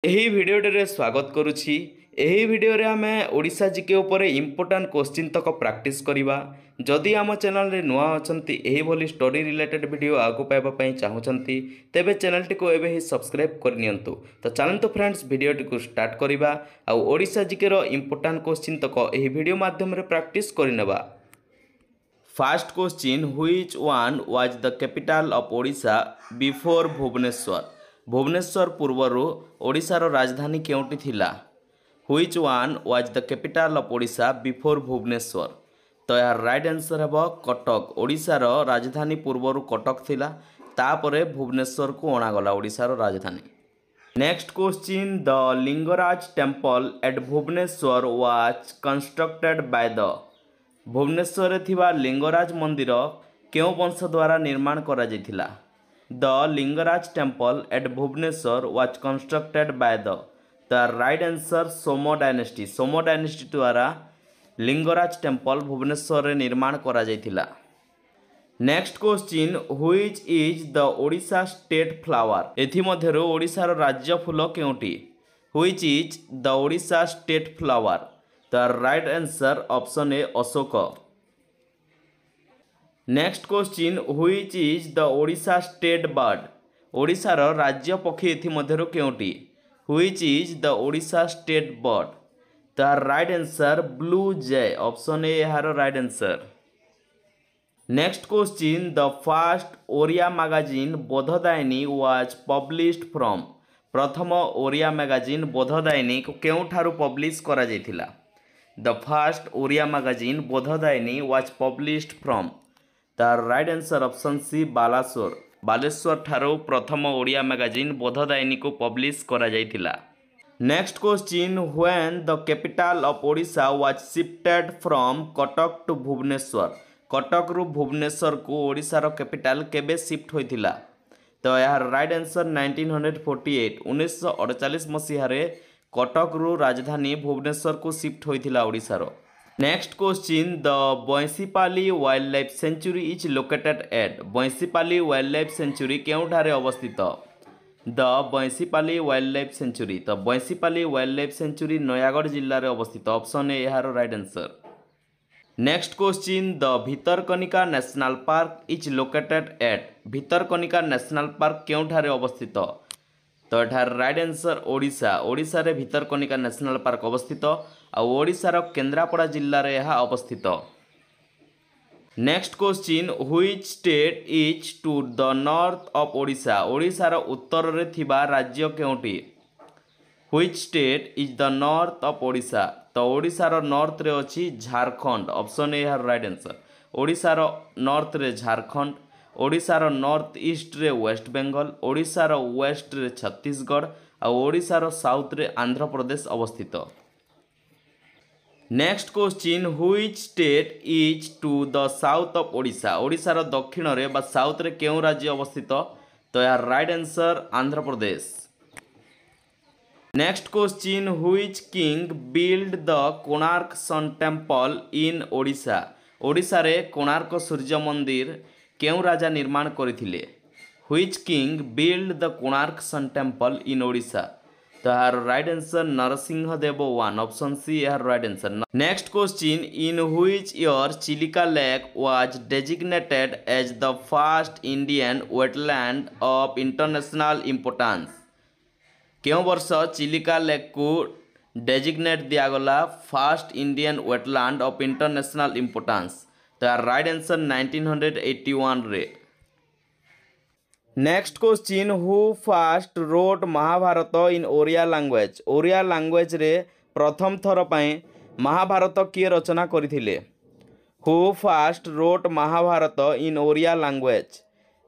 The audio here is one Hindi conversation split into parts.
ଏହି ଭିଡ଼ିଓଟିରେ ସ୍ୱାଗତ କରୁଛି। ଏହି ଭିଡ଼ିଓରେ ଆମେ ଓଡ଼ିଶା ଜିକେ ଉପରେ ଇମ୍ପୋର୍ଟାଣ୍ଟ କ୍ୱେଶ୍ଚିନ୍ ତକ ପ୍ରାକ୍ଟିସ୍ କରିବା। ଯଦି ଆମ ଚ୍ୟାନେଲରେ ନୂଆ ଅଛନ୍ତି, ଏହିଭଳି ଷ୍ଟଡି ରିଲେଟେଡ୍ ଭିଡ଼ିଓ ଆଗକୁ ପାଇବା ପାଇଁ ଚାହୁଁଛନ୍ତି, ତେବେ ଚ୍ୟାନେଲଟିକୁ ଏବେ ହିଁ ସବସ୍କ୍ରାଇବ୍ କରିନିଅନ୍ତୁ। ତ ଚାଲନ୍ତୁ ଫ୍ରେଣ୍ଡସ୍, ଭିଡ଼ିଓଟିକୁ ଷ୍ଟାର୍ଟ କରିବା ଆଉ ଓଡ଼ିଶା ଜିକେର ଇମ୍ପୋର୍ଟାଣ୍ଟ କ୍ୱେଶ୍ଚିନ୍ ତକ ଏହି ଭିଡ଼ିଓ ମାଧ୍ୟମରେ ପ୍ରାକ୍ଟିସ୍ କରିନେବା। First question, which one was the capital of Odisha before Bhubaneswar? Bhubaneswar ପୂର୍ବରୁ ଓଡ଼ିଶାର ରାଜଧାନୀ କେଉଁଠି ଥିଲା? Which one was the capital of Odisha before Bhubaneswar? ତ ଏହାର ରାଇଟ୍ ଆନ୍ସର୍ ହେବ କଟକ। ଓଡ଼ିଶାର ରାଜଧାନୀ ପୂର୍ବରୁ କଟକ ଥିଲା, ତାପରେ ଭୁବନେଶ୍ୱରକୁ ଅଣାଗଲା ଓଡ଼ିଶାର ରାଜଧାନୀ। Next question, the Lingaraj temple at Bhubaneswar was constructed by the? ଭୁବନେଶ୍ୱରରେ ଥିବା ଲିଙ୍ଗରାଜ ମନ୍ଦିର କେଉଁ ବଂଶ ଦ୍ୱାରା ନିର୍ମାଣ କରାଯାଇଥିଲା? The Lingaraj temple at Bhubaneswar was constructed by the? The right answer Soma dynasty. Soma dynasty ଦ୍ୱାରା ଲିଙ୍ଗରାଜ ଟେମ୍ପଲ ଭୁବନେଶ୍ୱରରେ ନିର୍ମାଣ କରାଯାଇଥିଲା। Next question, which is the Odisha state flower? ଏଥିମଧ୍ୟରୁ ଓଡ଼ିଶାର ରାଜ୍ୟ ଫୁଲ କେଉଁଟି? Which is the Odisha state flower? The right answer option A Ashok. Next question, which is the Odisha state bird? ଓଡ଼ିଶାର ରାଜ୍ୟ ପକ୍ଷୀ ଏଥିମଧ୍ୟରୁ କେଉଁଟି? Which is the Odisha state bird? The right answer blue jay. Option A ଏହାର right answer. Next question, the first Odia magazine Bodhadayini was published from? ପ୍ରଥମ ଓଡ଼ିଆ ମ୍ୟାଗାଜିନ୍ ବୋଧଦାୟିନୀକୁ କେଉଁଠାରୁ ପବ୍ଲିଶ କରାଯାଇଥିଲା? The first Odia magazine Bodhadayini was published from? The right answer option C Baleshwar. Baleshwar ଠାରୁ ପ୍ରଥମ ଓଡ଼ିଆ ମ୍ୟାଗାଜିନ୍ ବୋଧଦାୟିନୀକୁ ପବ୍ଲିଶ କରାଯାଇଥିଲା। Next question, when the capital of Odisha was shifted from Cuttack to Bhubaneswar? କଟକରୁ ଭୁବନେଶ୍ୱରକୁ ଓଡ଼ିଶାର କ୍ୟାପିଟାଲ କେବେ ସିଫ୍ଟ ହୋଇଥିଲା? ତ ଏହାର ରାଇଟ୍ ଆନ୍ସର୍ 1948। 1948 ମସିହାରେ କଟକରୁ ରାଜଧାନୀ ଭୁବନେଶ୍ୱରକୁ ସିଫ୍ଟ ହୋଇଥିଲା ଓଡ଼ିଶାର। Next question, the Baisipali wildlife sanctuary is located at? Baisipali wildlife sanctuary କେଉଁଠାରେ ଅବସ୍ଥିତ? The Baisipali wildlife sanctuary. ତ Baisipali wildlife sanctuary Nayagarh ଜିଲ୍ଲାରେ ଅବସ୍ଥିତ। ଅପସନ୍ ଏ ଏହାର right answer. Next question, the Bhitarkanika national park is located at? Bhitarkanika national park କେଉଁଠାରେ ଅବସ୍ଥିତ? ତ ଏଠାର ରାଇଟ୍ ଆନ୍ସର୍ ଓଡ଼ିଶା। ଓଡ଼ିଶାରେ ଭିତରକନିକା ନ୍ୟାସନାଲ୍ ପାର୍କ ଅବସ୍ଥିତ ଆଉ ଓଡ଼ିଶାର କେନ୍ଦ୍ରାପଡ଼ା ଜିଲ୍ଲାରେ ଏହା ଅବସ୍ଥିତ। Next question, which state is to the north of Odisha? ଓଡ଼ିଶାର ଉତ୍ତରରେ ଥିବା ରାଜ୍ୟ କେଉଁଟି? Which state is the north of Odisha? ତ ଓଡ଼ିଶାର ନର୍ଥରେ ଅଛି ଝାରଖଣ୍ଡ। ଅପସନ୍ ଏ ଏହାର ରାଇଟ୍ ଆନ୍ସର୍। ଓଡ଼ିଶାର ନର୍ଥରେ ଝାରଖଣ୍ଡ, ଓଡ଼ିଶାର ନର୍ଥ ଇଷ୍ଟରେ ୱେଷ୍ଟବେଙ୍ଗଲ, ଓଡ଼ିଶାର ୱେଷ୍ଟରେ ଛତିଶଗଡ଼ ଆଉ ଓଡ଼ିଶାର ସାଉଥରେ ଆନ୍ଧ୍ରପ୍ରଦେଶ ଅବସ୍ଥିତ। Next question, which state is to the south of Odisha? ଓଡ଼ିଶାର ଦକ୍ଷିଣରେ ବା ସାଉଥରେ କେଉଁ ରାଜ୍ୟ ଅବସ୍ଥିତ? ତ ଏହାର right answer Andhra Pradesh. Next question, which king build the Konark sun temple in Odisha? ଓଡ଼ିଶାରେ କୋଣାର୍କ ସୂର୍ଯ୍ୟ ମନ୍ଦିର କେଉଁ ରାଜା ନିର୍ମାଣ କରିଥିଲେ? Which king build the Konark sun temple in Odisha? ତ ଏହାର ରାଇଟ୍ ଆନ୍ସର୍ ନରସିଂହ ଦେବ ୱାନ୍। ଅପସନ୍ ସି ଏହାର right answer. Next question, in which year Chilika lake was designated as the first Indian wetland of international importance? କେଉଁ ବର୍ଷ ଚିଲିକା ଲେକ୍କୁ ଡେଜିଗ୍ନେଟ୍ ଦିଆଗଲା first Indian wetland of international importance? ତ ଏହାର ରାଇଟ୍ ଆନ୍ସର୍ 1981ରେ। Next question, who first wrote Mahabharata in Odia language? Odia ଲାଙ୍ଗୁଏଜ୍ରେ ପ୍ରଥମ ଥର ପାଇଁ ମହାଭାରତ କିଏ ରଚନା କରିଥିଲେ? Who first wrote Mahabharata in Odia language?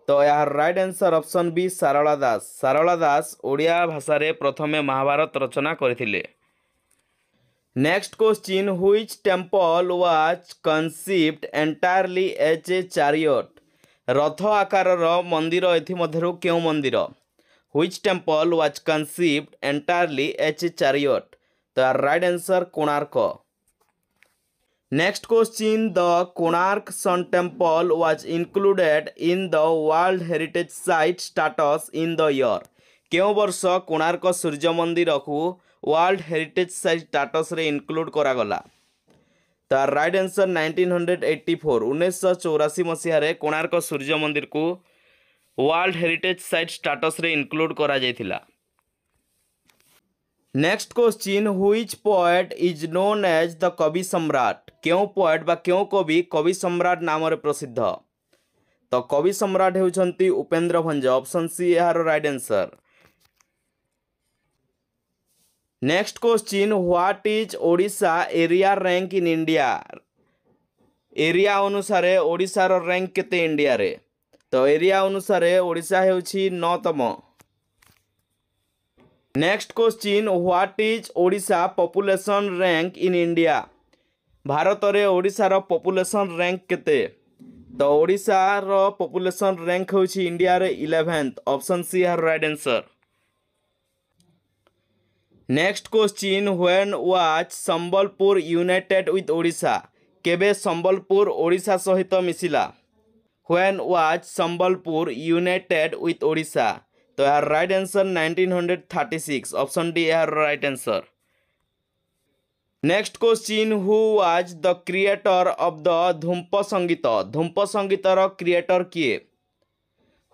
ତ ଏହାର right answer option B Sarala Das. Sarala Das Odia ଭାଷାରେ ପ୍ରଥମେ ମହାଭାରତ ରଚନା କରିଥିଲେ। Next question, which temple was conceived entirely as a chariot? ରଥ ଆକାରର ମନ୍ଦିର ଏଥିମଧ୍ୟରୁ କେଉଁ ମନ୍ଦିର? Which temple was conceived entirely as a chariot? ତ ଏହାର right answer Konark. Next question, the Konark Sun Temple was included in the World Heritage Site status in the year. केउं वर्ष कोणार्क सूर्य मंदिर को वर्ल्ड हेरिटेज साइट स्टेटस रे इनक्लूड करागला। तार राइट आंसर 1984 1984 मसीह कोणार्क सूर्य मंदिर को वर्ल्ड हेरिटेज साइट स्टेटस रे इनक्लूड करा जायथिला। Next question which poet is known as the कवि सम्राट। क्यों पोएट बा क्यों कवि कवि सम्राट नाम रे प्रसिद्ध। तो कवि सम्राट हेउछंती उपेंद्र भंज। ऑप्शन सी यार right answer. Next question what is Odisha area rank in India. Area अनुसार ओडिशा रो रैंक केते इंडिया रे। तो एरिया अनुसार ओडिशा हेउछि 9तम। Next question what is Odisha population rank in India. Bharat रे ओडिशा रो पॉपुलेशन रैंक केते। तो ओडिशा रो पॉपुलेशन रैंक होछि इंडिया रे 11th। Option C our right answer. Next question when was Sambalpur united with Odisha. केबे संबलपुर ओडिशा सहित मिसिला। When was Sambalpur united with Odisha. तो यार राइट आंसर 1936। ऑप्शन डी यार right answer. Next question who was the creator of the Dhoop Sangeet. Dhoop Sangeet रो क्रिएटर किए।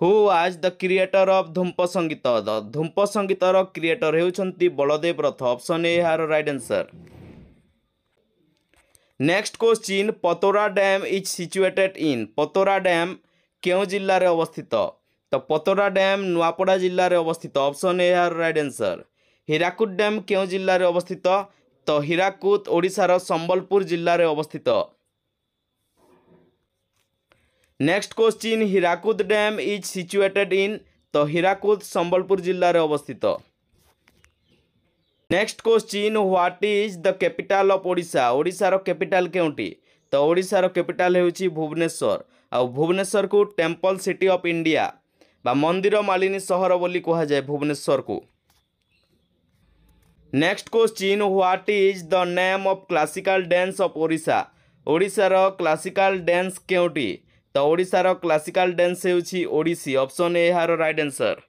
Who was the creator of Dhoop Sangeet. The Dhoop Sangeet रो creator हेउछंती Baldev Rath. Option A यार right answer. Next question Patora dam is situated in. Patora dam क्यों जिल्ला रे अवस्थित। तो पतोरा डैम नुआपड़ा जिल्ला रे अवस्थित। ऑप्शन ए यार राइट आंसर। हीराकुद डैम क्यों जिल्ला रे अवस्थित। तो हीराकुद ओडिशा रो संबलपुर जिल्ला रे अवस्थित। Next question Hirakud dam is situated in. तो हीराकुद संबलपुर जिल्ला रे अवस्थित। Next question what is the capital of Odisha. Odisha रो कैपिटल केउंटी। तो ओडिशा रो कैपिटल हेउची भुवनेश्वर। आ भुवनेश्वर को टेम्पल सिटी ऑफ इंडिया बा मंदिर मालिनी सहर बोली कहा जाए भुवनेश्वर को। Next question what is the name of classical dance of Odisha. Odisha रो क्लासिकल डांस केउंटी। तो ओडिशा रो क्लासिकल डांस हेउची ओडिसी। ऑप्शन ए यार right answer.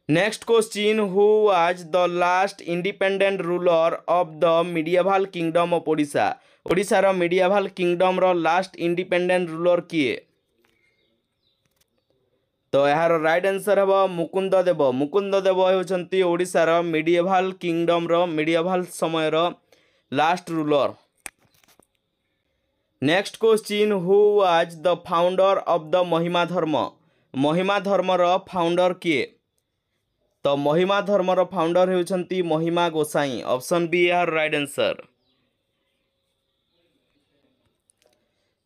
Next question who was the last independent ruler of the medieval kingdom of Odisha. Odisha रो मिडिएवल किंगडम रो लास्ट इंडिपेंडेंट रूलर किए। तो यार राइट आंसर है मुकुंद देव। मुकुंद देव होउछंती ओडिशा रो मिडिएवल किंगडम रो मिडिएवल समय रो last ruler. Next question who was the founder of the Mahima Dharma. महिमा धर्म रो फाउंडर किए। तो महिमा धर्म रो फाउंडर होउछंती महिमा गोसाई। ऑप्शन बी यार right answer.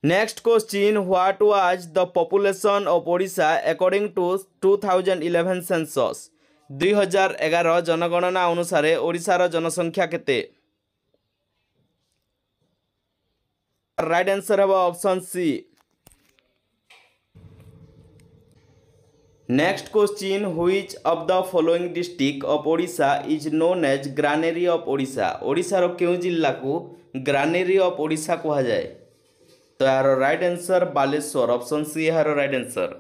Next question what was the population of Odisha according to 2011 census. 2011 जनगणना अनुसार ओडिशा रो जनसंख्या केते। राइट आंसर है option C. Next question which of the following district of Odisha is known as granary of Odisha. Odisha रो केउ जिल्ला को ग्रानेरी ऑफ ओडिशा कहा जाए। तो यार right answer Baleswar. Option C यार right answer.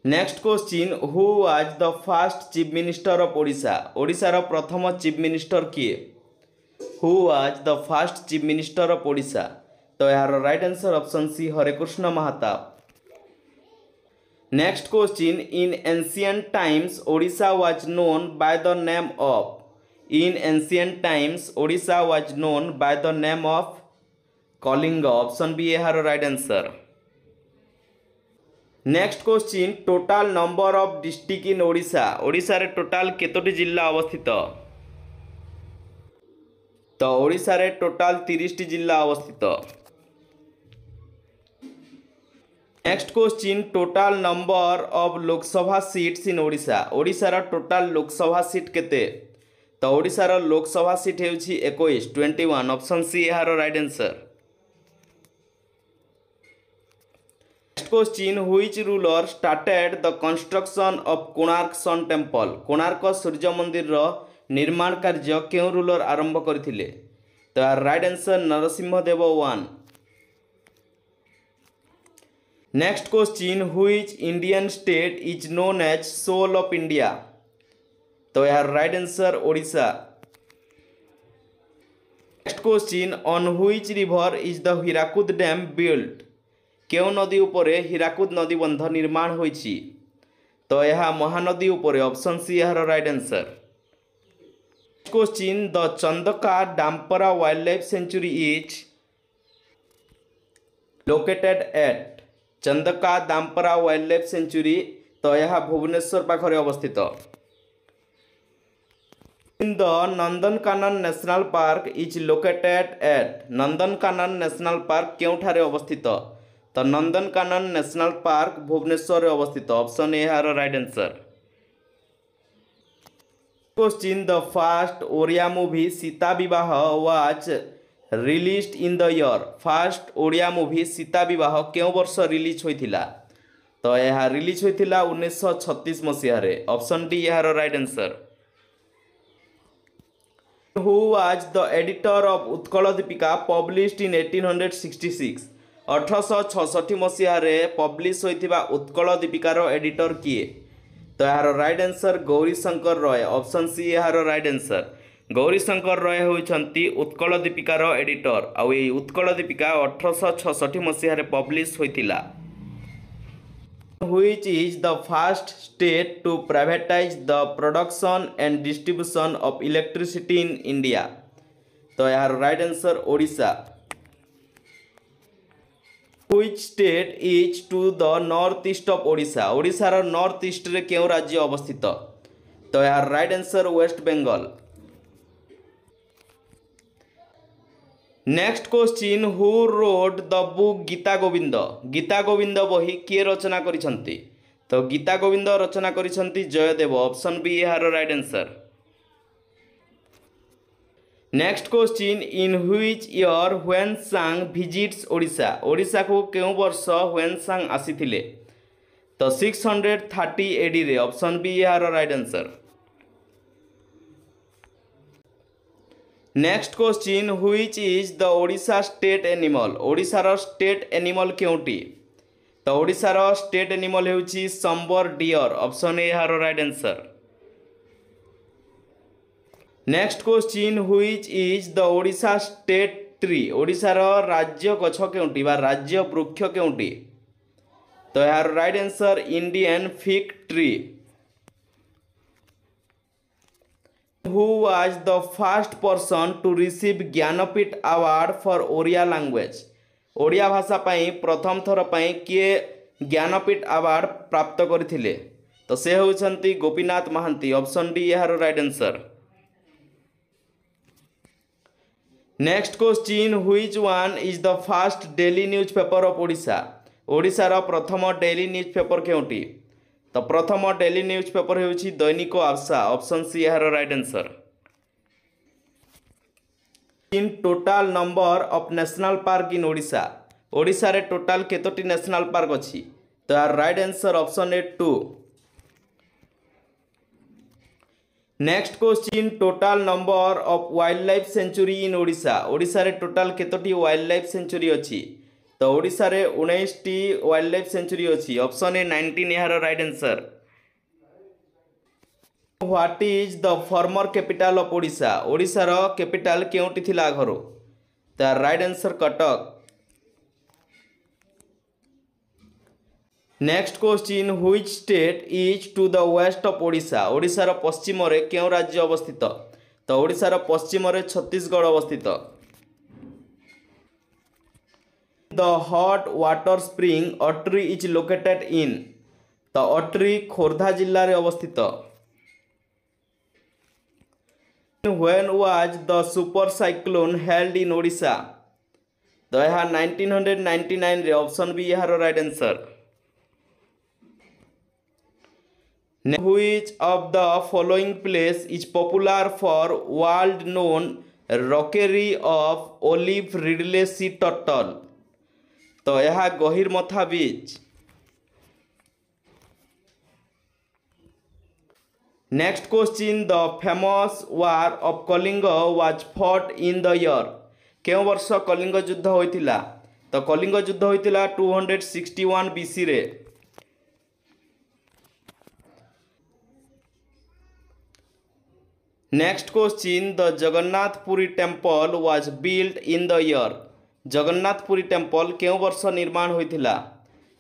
Next question who was the first chief minister of Odisha. Odisha रो प्रथम चीफ मिनिस्टर किए। Who was the first chief minister of Odisha. तो यार right answer option C Harekrushna Mahatab. Next question in ancient times Odisha was known by the name of. In ancient times, Odisha was known by the name of Kalinga. Option B is the right answer. Next question total number of district in Odisha. Odisha रे total केतोटी जिल्ला अवस्थित। तो ओडिशा रे टोटाल 30 जिल्ला अवस्थित। Next question total number of Lok Sabha seats in Odisha. Odisha रा टोटाल लोकसभा सीट केते। तो ओडिशा रा लोकसभा सीट हेउछि 21। ऑप्शन सी यार right answer. Next question which ruler started the construction of Konark sun temple. Konark सूर्य मंदिर रो निर्माण कार्य केउ रूलर आरंभ करथिले। तो यार right answer Narasimha Deva 1। Next question which Indian state is known as soul of India. तो यार right answer Odisha. Next question on which river is the Hirakud dam built. केउ नदी उपरे हीराकुद नदी बंध निर्माण होईछि। तो यह महानदी उपरे ऑप्शन सी यार right answer. Question the Chandaka Dampara wildlife sanctuary is located at. Chandaka Dampara wildlife sanctuary तो यह भुवनेश्वर पाखरे अवस्थित। In the Nandankanan national park is located at. Nandankanan national park केउठारे अवस्थित। तो नंदनकानन नेशनल पार्क भुवनेश्वर अवस्थित। ऑप्शन ए यार right answer. Question the first Odia movie Sita Bibaha was released in the year. First Odia movie Sita Bibaha केउ वर्ष रिलीज होइथिला। तो यह रिलीज होइथिला 1936 मसीह रे। ऑप्शन डी यार right answer. Who was the editor of Utkal Dipika published in 1866। 1866 मसीह रे पब्लिश होइथिबा उत्कल दीपिकार एडिटर किए। तो यार right answer Gouri Shankar Roy. Option C यार राइट आंसर। गौरी शंकर रॉय होइछंती उत्कल दीपिकार एडिटर आउ ए उत्कल दीपिका 1866 मसीह रे पब्लिश होइतिला। Which is the first state to privatize the production and distribution of electricity in India. तो यार right answer Odisha. Which state is to the north east of Odisha. ओडिशार नॉर्थ ईस्ट रे केउ राज्य अवस्थित। तो यार right answer West Bengal. Next question who wrote the book Gita Govinda. Gita Govinda बही किए रचना करिसंती। तो गीता गोविंद रचना करिसंती जयदेव। ऑप्शन बी यार right answer. Next question in which year Hiuen Tsang visits Odisha. Odisha को केउ वर्ष ह्वेनसांग आसीथिले। तो 630 एडी रे। ऑप्शन बी यार right answer. Next question which is the Odisha state animal. ओडिशार स्टेट एनिमल केउटी। तो ओडिशार स्टेट एनिमल हेउची संबर डियर। ऑप्शन ए यार right answer. Next question which is the Odisha state tree. ओडिशार राज्य गछ केउटी बा राज्य वृक्ष केउटी। तो यार right answer Indian fig tree. Who was the first person to receive Jnanpith award for Odia language. Odia भाषा पाई प्रथम थर पाई किए ज्ञानपीठ अवार्ड प्राप्त करथिले। तो से होउछंती गोपीनाथ महांती। ऑप्शन डी यार right answer. Next question which one is the first daily newspaper of Odisha. ओडिशार प्रथम डेली न्यूज़पेपर केउटी। तो प्रथम डेली न्यूज़पेपर हेउची दैनिक आशा। ऑप्शन सी यार right answer. In total number of national park in Odisha. Odisha रे टोटल केतोटी नेशनल पार्क अछि। तो यार right answer option A 2। Next question total number of wildlife sanctuary in Odisha. Odisha रे टोटल केतोटी वाइल्ड लाइफ सेंचुरी अछि। तो ओडिशा रे 19टी वाइल्ड लाइफ सेंचुरी अछि। ऑप्शन ए 19 यार right answer. What is the former capital of Odisha. ओडिशार कैपिटल केउटी थिला आगरो। तो right answer Cuttack. Next question which state is to the west of Odisha. ओडिशार पश्चिम रे केउ राज्य अवस्थित। तो ओडिशार पश्चिम रे छत्तीसगढ़ अवस्थित। The hot water spring Atri is located in. तो अट्री खोर्धा जिल्ला रे अवस्थित। When was the super cyclone held in Odisha. तो यह 1999 रे। ऑप्शन बी यार right answer. Which of the following place is popular for world known rookery of olive ridley sea turtle. तो यह Gahirmatha beach. Next question the famous war of Kalinga was fought in the year. केउ वर्ष कलिंग युद्ध होइतिला। तो तो कलिंग युद्ध होइतिला 261 BC रे। Next question, the Jagannathpuri temple was built in the year. Jagannathpuri temple केउ वर्ष निर्माण होइतिला?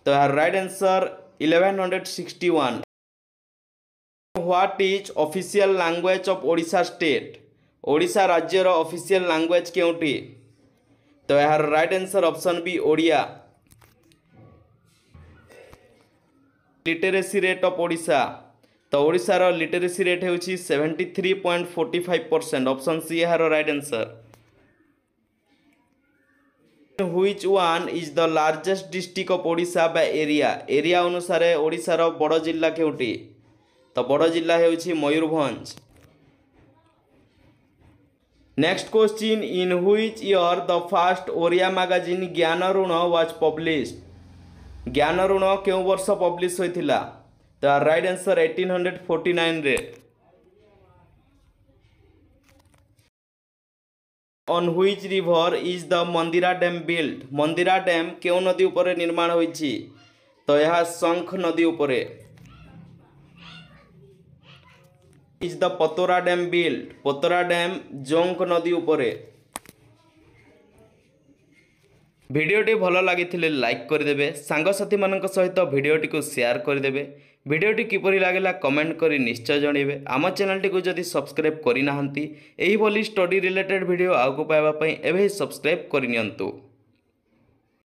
तो यार right answer 1161। What is official language of Odisha state? Odisha राज्यर ऑफिशियल लैंग्वेज केउटी? तो यार right answer option B Odia. Literacy rate of Odisha? तो ओडिशार लिटरेसी रेट होउछि 73.45%। ऑप्शन सी यार right answer. Which one is the largest district of Odisha by area? Area अनुसार ओडिशार बड़ जिला केउटी? तो बड़ जिला होउछि Mayurbhanj. Next question, in which year the first Oriya magazine Gyanaruna was published? ज्ञान ऋण केउ वर्ष पब्लिश होइतिला? तो राइट आंसर 1849 रे। On which river is the Mandira dam built? Mandira dam केउ नदी ऊपर निर्माण होइछि? तो यह शंख नदी ऊपर। Is the Patora dam built? Patora dam Jonk नदी ऊपर। भिडियोटी भल लगी लाइक करदे, सांगसाथी मान सहित भिडियोटी को शेयर करदे। भिडियोटी किपरि लागला कमेंट करी निश्चय जनइबे। आम चैनल को जदि सब्सक्राइब करना एही स्टडी रिलेटेड भिडियो आगु पाइबा पई एबे सब्सक्राइब करनियंतु।